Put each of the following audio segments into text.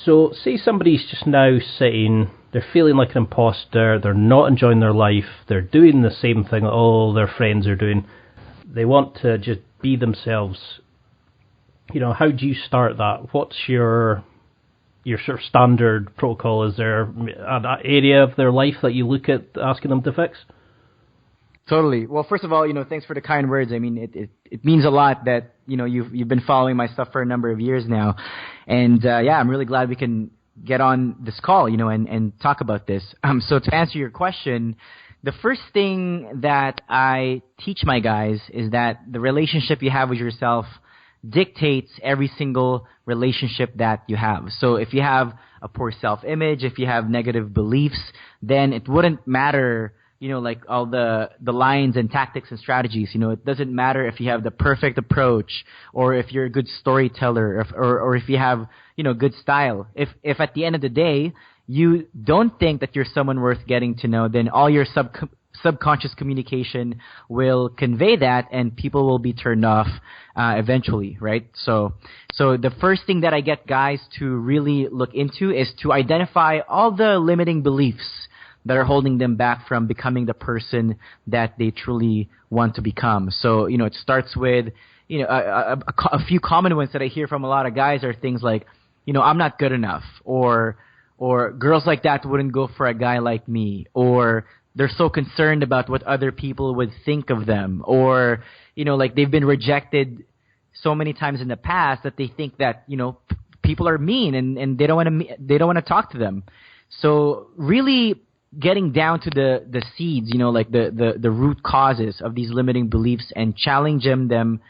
So, say somebody's just now sitting, they're feeling like an imposter, they're not enjoying their life, they're doing the same thing that all their friends are doing. They want to just be themselves. How do you start that? What's your sort of standard protocol? Is there an area of their life that you look at asking them to fix? Totally. Well, first of all, thanks for the kind words. I mean, it means a lot that, you've been following my stuff for a number of years now. And, I'm really glad we can get on this call, and talk about this. So to answer your question, the first thing that I teach my guys is that the relationship you have with yourself dictates every single relationship that you have. So if you have a poor self-image, if you have negative beliefs, then it wouldn't matter like all the lines and tactics and strategies. It doesn't matter if you have the perfect approach or if you're a good storyteller or if you have, good style. If at the end of the day, you don't think that you're someone worth getting to know, then all your subconscious communication will convey that and people will be turned off eventually, right? So the first thing that I get guys to really look into is to identify all the limiting beliefs that are holding them back from becoming the person that they truly want to become. So, it starts with, a few common ones that I hear from a lot of guys are things like, I'm not good enough, or girls like that wouldn't go for a guy like me, or they're so concerned about what other people would think of them, or, like they've been rejected so many times in the past that they think that, people are mean and they don't want to talk to them. So really getting down to the seeds, like the root causes of these limiting beliefs and challenging them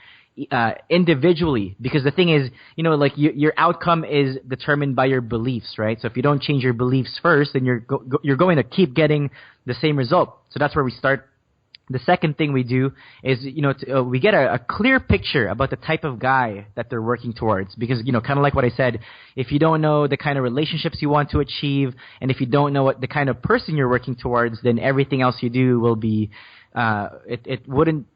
individually, because the thing is, like your outcome is determined by your beliefs, right? So if you don't change your beliefs first, then you're going to keep getting the same result. So that's where we start. The second thing we do is, we get a clear picture about the type of guy that they're working towards. Because, kind of like what I said, if you don't know the kind of relationships you want to achieve, and if you don't know what the kind of person you're working towards, then everything else you do will be, it wouldn't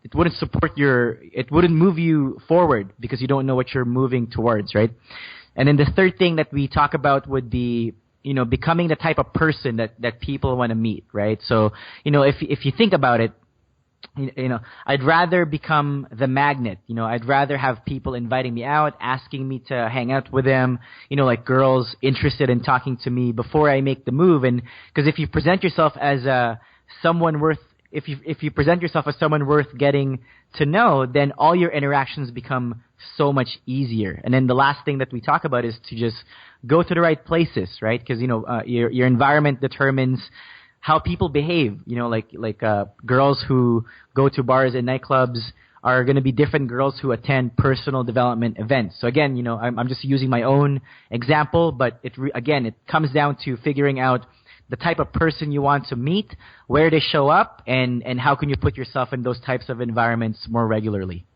move you forward because you don't know what you're moving towards, right? And then the third thing that we talk about would be, becoming the type of person that people want to meet, right? So, if you think about it, I'd rather become the magnet. I'd rather have people inviting me out, asking me to hang out with them, like girls interested in talking to me before I make the move. And because if you present yourself as someone worth getting to know, then all your interactions become so much easier. And then the last thing that we talk about is to just go to the right places, right? Because your environment determines how people behave. Like girls who go to bars and nightclubs are going to be different girls who attend personal development events. So again, I'm just using my own example, but it comes down to figuring out the type of person you want to meet, where they show up, and how can you put yourself in those types of environments more regularly.